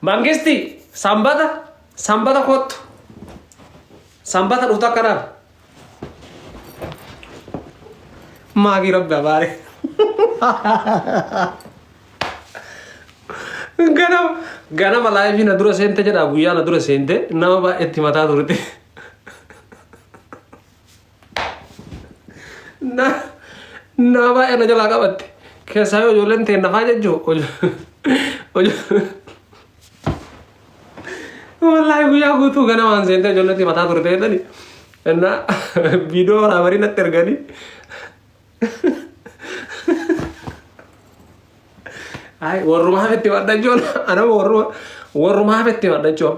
Mangisti sambata kottu. Sambata dhufta kanaaf. Maagii rabbi abaare. Ganama laayifii na dura seente jedha guyyaa na dura seente nama baay'eetti mataa turte. Nama baay'ee na jalaa qabatte. Keessaa yoo ijoolleen ta'e nafaa jechuun wallahi guyyaa guutuu ganamaan seente ijoolleetti mataa turte jedhani. Innaa viidiyoo waraabarii natti erganii. Ay, warrumaa fetti waddachoon anama warrumaa fetti waddachoon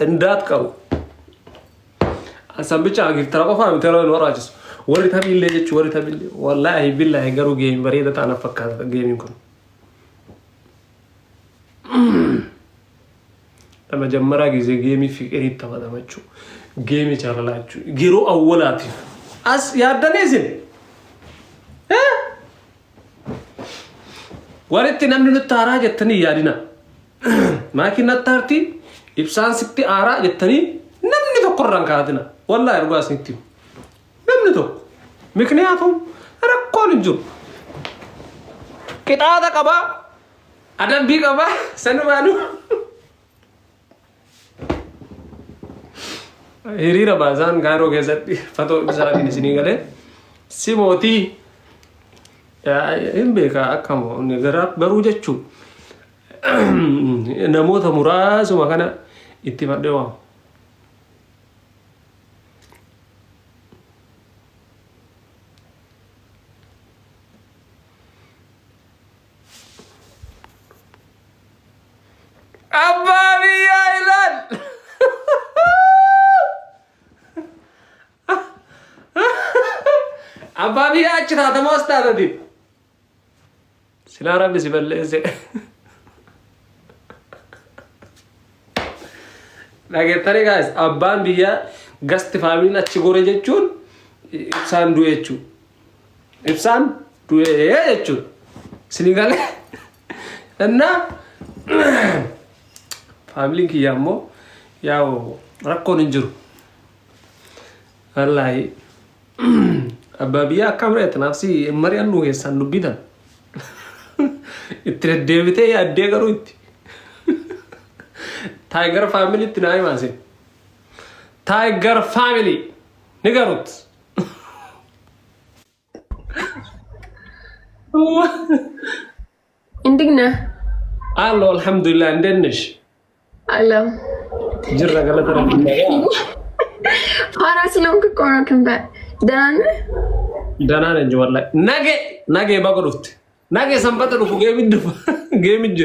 indaat qabu asan bicha giftara qofa mitero no raajisu warri tabiille jechu warri tabiille wallahi billahi garu geemi bareeda taana fakkaata geemin kun ama jammara gize geemi fiqiri tawadamachu geemi charalachu giro awwalati as yaadanesin waritti namni nutti aaraa jettanii yaadina. Maakiin natti aarti ibsaan sitti aaraa jettanii namni tokko irraan kaatina. Wallahi ergaa isinitti namni tokko. Mikniyaatum rakkoon hin jiru. Qixaata qabaa, adabbii qabaa, sanumaanuu. Hiriira baasaan gaaroo keessatti fatoo ibsaatiin isinii galee si mootii in beeka akkamo garuu jechuun namoota muraasuma kana itti fadhee waamu. Abbaa biyyaa ilaal! Abbaa biyyaa achi taatamoo as taatati. Sila rabbi si balleesse. Dhageettanii guys, abbaan biyyaa gasti faamiliin achi gore jechuun ibsaan du'e jechuudha. Ibsaan du'e jechuudha. Isinii galee. Innaa faamiliin kiyyaa immoo yaa'u rakkoon hin jiru. Wallaahi abbaa biyyaa akkam reetti naafsi mari'an nu keessaan dubbitan. Itti deddeebitee yaaddee garuu itti. Tiger family itti naa himaa isin. Tiger family ni garuut. Indigna. Allo alhamdulillah indennish. Allo. Jirra galata rabbillahi. Fara ስለሆንክ እኮ ነው ክንበ ደህና ነኝ ወላሂ ነገ ባገሩት ነገ ሰንበተ ነው ጌም እንጂ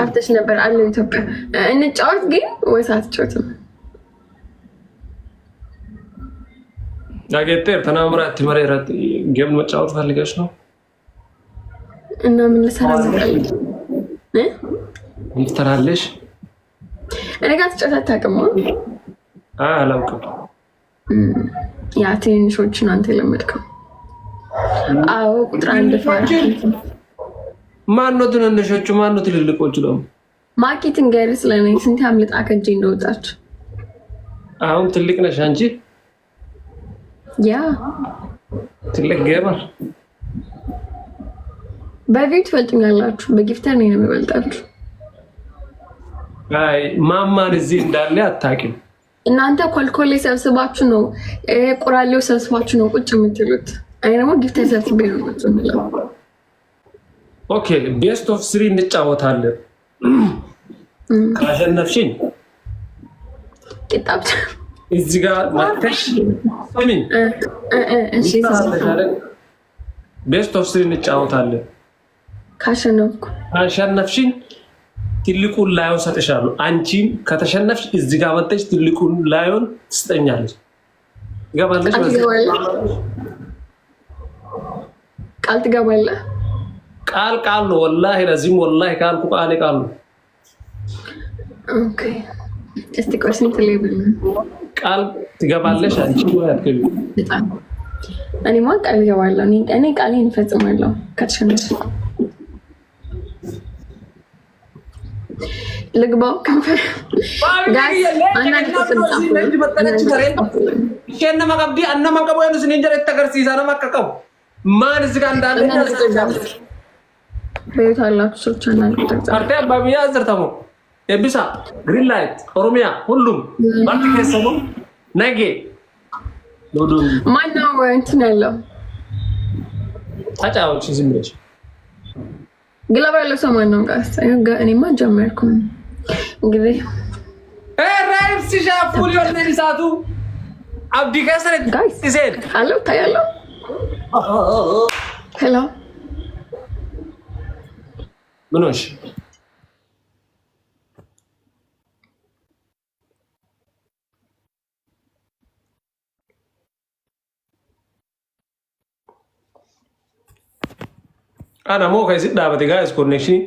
አፍተሽ ነበር አለ ኢትዮጵያ እንጫወት ግን ወይስ አትጫወትም? ነገ ተናምራት ትመረራት ጌም መጫወት ፈልገሽ ነው እና ምን ልሰራ ዘጠኝ ምን ትራለሽ? እኔ ጋር ተጫወት አታውቅም? አላውቅም። ያ ትንሾችን አንተ ለመድከው አዎ ቁጥር አንድ ፋራ ማን ነው ትንንሾቹ ማን ነው ትልልቆቹ ደግሞ ማርኬቲንግ ጋር ስለኔ ስንት አምልጣ ከጄ እንደወጣች አሁን ትልቅ ነሽ አንቺ ያ ትልቅ ገባ በቪት ፈልጥኛላችሁ በጊፍተር ነው የሚበልጣችሁ አይ ማማን እዚህ እንዳለ አታውቂም እናንተ ኮልኮሌ ሰብስባችሁ ነው ቁራሌው ሰብስባችሁ ነው ቁጭ የምትሉት አይ ደግሞ ጊፍተር ሰብስቤ ነው ቁጭ የምለው ኦኬ ቤስት ኦፍ 3 እንጫወታለን ካሸነፍሽኝ ቂጣብ እዚህ ጋር ማተሽ ምን እሺ ቤስት ኦፍ 3 እንጫወታለን ካሸነፍሽኝ ትልቁን ላዮን ሰጥሻለሁ አንቺም ከተሸነፍሽ እዚህ ጋር መጥተሽ ትልቁን ላዮን ትስጠኛለሽ ይገባልሽ ቃል ትገባለህ ቃል ነው ወላሂ ለዚህም ወላሂ ቃልኩ ቃል ነው ኦኬ እስቲ ቆይ ስንት ሌብል ቃል ትገባለሽ አንቺ ወይ አትገቢ እኔማ ቃል ገባለሁ። እኔ ቃሌን እፈጽማለሁ ከተሸነፍኩ ልግባው ከንፈር ጋይስ አንዳንድ ቁጥር ከነማ ቀብዲ አነማ ቀበው ያሉስ እንጀራ ተገርሲሳ ነው ማቀቀው ማን እዚህ ጋር እንዳለ ቤት አላችሁ ሰዎች አንዳንድ ቁጥር አርቴ አባቢያ ዘርተሞ ኤቢሳ ግሪን ላይት ኦሮሚያ ሁሉም ማርቲ ከሰሙ ነገ ሎዱ ማን ነው እንትን ያለው ታጫዎች ዝም ብለሽ ግላባ ያለው ሰው ማን ነው ጋይስ? እኔማ ጀመርኩ እንግዲህ ራይፍ ሲሻፉ ሊሆን ለሊሳቱ አብዲ ከሰረት ጋይስ ይዘድ አሎ ታያሎ ሄሎ ምኖሽ ana mo kai sit daabate guys connection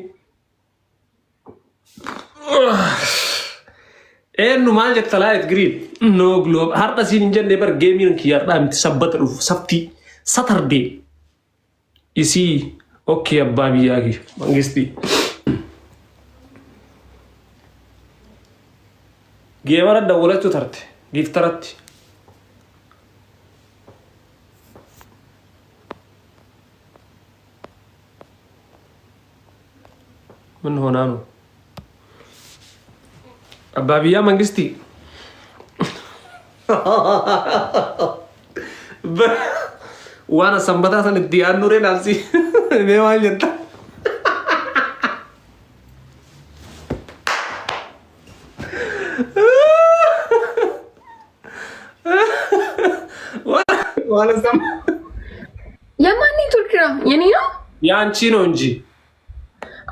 nu mal jet talayet green no globe harda sin jende bar gaming ki yarda mit sabat ruf safti saturday isi okay abbabi yagi mangisti gemara dawlatu tarte giftarati من هنا نو أبابيا منجستي وانا سنبتا سن الديان نوري نالسي ميوان جنتا وانا سم يا ماني تركيا يعني نو يانشي نو انجي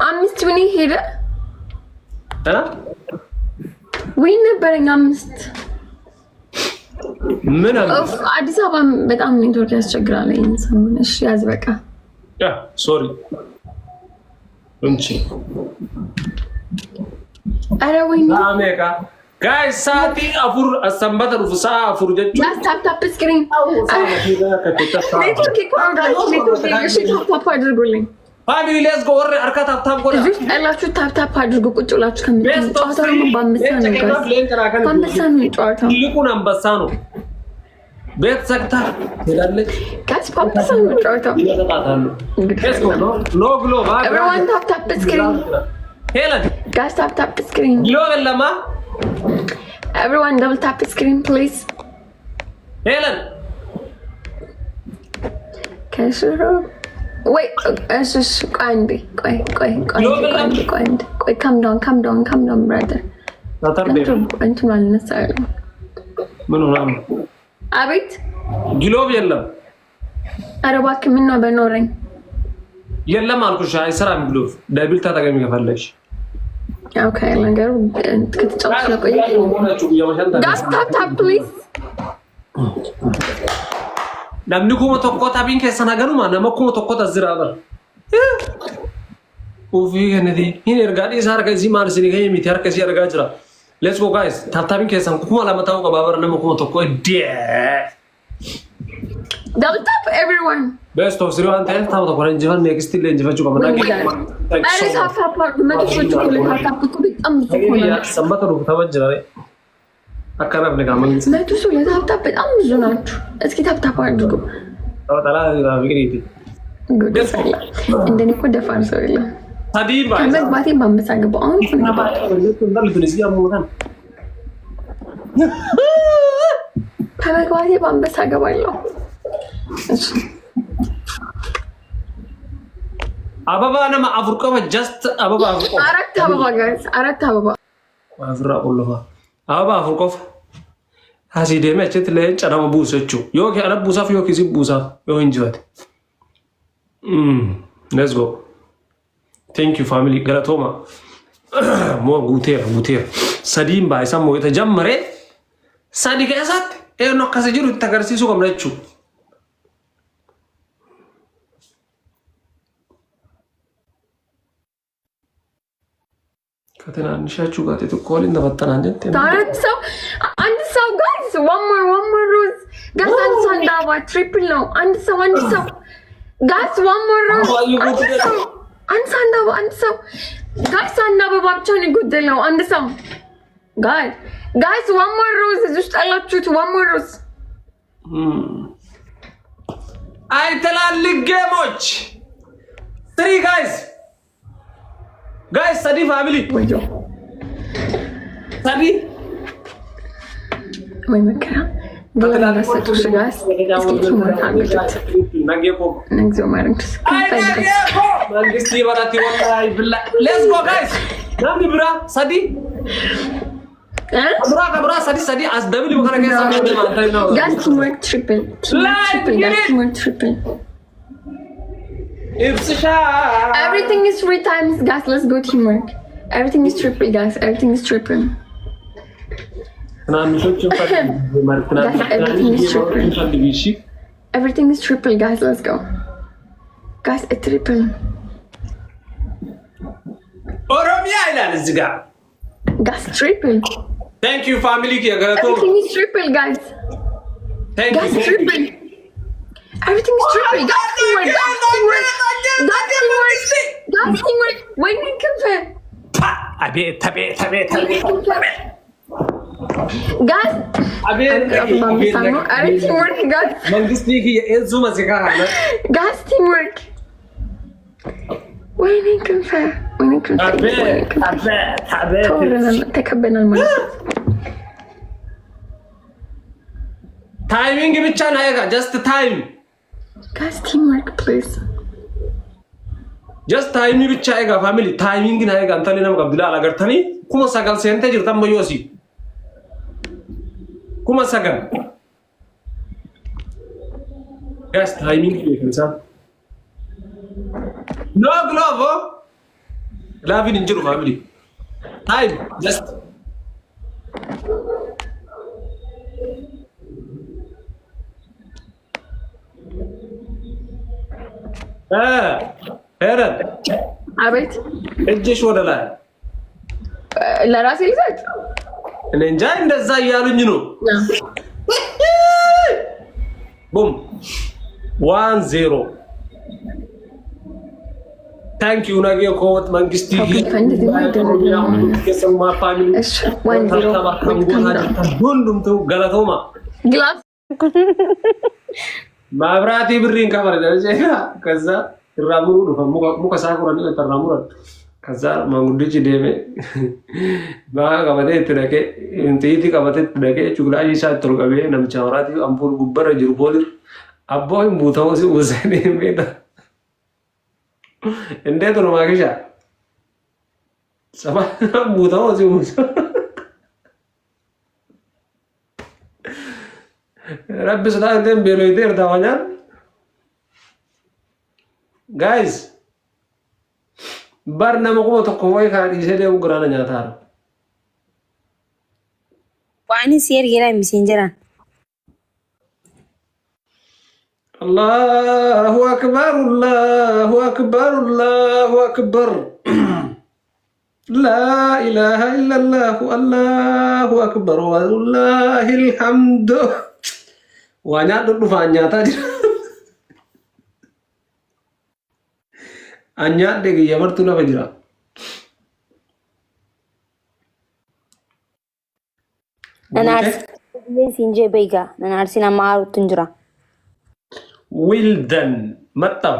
አምስት ምን ሄደ ወይ ነበረኝ አምስት ምን አዲስ አበባ በጣም ኔትወርክ ያስቸግራል ሰሞኑን እሺ ያዝ በቃ ያ ሶሪ እንቺ አረ ወይ አሜካ ጋይስ ሳቲ አፉር አሰንበተ ሩፍሳ አፉር ጀቹ ታፕ ስክሪን ኔትወርክ ታፕ አድርጉልኝ ፋሚሊ ሌትስ ጎ ወሬ አርካ ታፕ ጎዳ እዚህ ያላችሁ ታፕ አድርጉ ቁጭ ብላችሁ ከምትጫወታው በአንበሳ ነው ጋር በአንበሳ ነው ጫወታው ይልቁን አንበሳ ነው ቤት ዘግታ ትላለች ጋስ በአንበሳ ነው ጫወታው ይለጣታሉ ሌትስ ጎ ኖ ግሎባል everyone ታፕ ስክሪን ሄለን ጋስ ታፕ ስክሪን ግሎባል ለማ everyone double tap screen please ሄለን ከሽሮ wait እሺ ቆይ calm down brother እንትን አልነሳለ ምን ሆነ አቤት ግሎብ የለም ኧረ እባክህ ምን ነው በኖረኝ የለም አልኩሽ አይሰራም ግሎብ ደብል ተጠቀሚ ከፈለግሽ ኦኬ ነገሩ ከተጫወተ ለቆይ ጋስ ታፕ please namni kuma tokko tabiin keessa naganuma nama kuma tokko tazira bar ufi kanadi hin ergaadhi isa harka isii maal isinii kanye miti harka isii argaa jira let's go guys tabiin keessan kuma lama ta'uu qabaa bar nama kuma tokko double tap everyone best of 3 1 10 ta'uu tokko injifan next ile injifachuu qabna አረ ታፕ መጥፎች ሁሉ ታፕ እኮ በጣም ብዙ ሆነ ሰንበተ ሩፍ ተወጅራ አካራብ ለጋ መንግስት መቶ ሰው ለታፕ በጣም ብዙ ናችሁ እስኪ ታፕ አድርጉ ታላ ቢግሪቲ እንደኔ እኮ ደፋር ሰው የለም ታዲባ ከመግባቴ በአንበሳ ገባሁ አሁን እኮ ከመግባቴ በአንበሳ ገባለሁ አበባ ነማ አፍርቆ ጀስት አበባ አፍርቆ አራት አበባ አፍራ ቁልፋ አበባ አፍርቆ hasi deeme achitti lee carama buusachuu yookiin ala buusaaf yookiin si buusaaf yoo hin jiraate let's go thank you family galatoma moo guuteera sadiin baay'isan moo ita jammare sadi keessatti eenyu akkasi jiru itti agarsiisuu qabna jechuu ከተናንሻችሁ ጋር ተቆል እንደፈጠና አንተ አንድ ሰው ጋይስ one more rose ጋስ አንድ ሰው እንዳባ ትሪፕል ነው። አንድ ሰው ጋስ ዋን ሞር አንድ ሰው እንዳባ ጋስ አንድ አበባ ብቻ ነው የጎደለው። አንድ ሰው ጋስ ዋን ሞር ሮዝ እዚህ ውስጥ አላችሁት። ዋን ሞር ሮዝ አይ ትላልቅ ጌሞች 3 ጋይስ ሰዲ ፋሚሊ ሰዲ ወይ መከራ ገለሰቶሽ ጋስ እስኪ ማታገት ነግዞ ማረንት መንግስት ይበራት ወላሂ ብላ ሌትስ ጎ ጋይስ ናም ብራ ሰዲ ብራ ሰዲ አስደብል በከረ ከዛ ነው ጋስ ቲምወርክ ትሪፕል ትሪፕል everything is 3 times guys. Let's go teamwork. Everything is triple guys. Everything is triple. Everything is triple guys. Let's go guys. A triple Oromia ilal እዚህ ጋር guys. Triple. Thank you family ki agarato everything is triple guys. Thank guys, you triple. Everything is triple. Guys, teamwork. Wait, we compare. አቤት Guys, teamwork, guys. መንግስት ይሄ የእዙ መዝጋ አለ Guys, teamwork. Wait, we compare. ተከበናል ማለት ነው። ታይሚንግ ብቻ ነው ያጋ just time Guys, teamwork, please. just time ብቻ አይጋ ፋሚሊ ታይሚንግ ነው አይጋ አንተ ለነም ቀብላ አላገርተኒ ኩማ ሰጋል ሴንተ ጅርታም በዮሲ ኩማ ሰጋል guys ታይሚንግ ይከንሳ no glove ላቪን እንጅሩ ፋሚሊ ታይም just ሄረን አቤት እጅሽ ወደ ላይ ለራሴ ልሰጥ እኔ እንጃ እንደዛ እያሉኝ ነው ቡም 1-0 ታንክ ዩ ነገ ኮት መንግስቲ ከሰማ ፋሚሊ 1-0 ሁሉም ተው ገለቶማ ግላስ ማብራቲ ብሪን ከመረ ደረጃ ከዛ ተራሙሩ ነው ሙካ ሳኩራ ነው ተራሙሩ ከዛ ማንጉድጂ ደሜ ባጋበደ ተደከ እንቲቲ ከበተ ተደከ ቹግላጂ ሳትሩ ቀበ ነምቻውራቲ አምፖል ጉበረ ጅርቦል አቦይ ሙታው ወዘኔ ሜዳ እንዴት ነው ማግሻ ሰባ ሙታው رب سلام بيلويدير داوانيان guys برنامج قوة قوي كان يسير وقرانا نياتار وعني سير جرا مسنجرا الله أكبر الله أكبر الله أكبر لا إله إلا الله الله أكبر والله الحمد وانا دفع nyata anya degi ya martuna fajira nanars sinje beiga nanarsina maru tunjura well done matta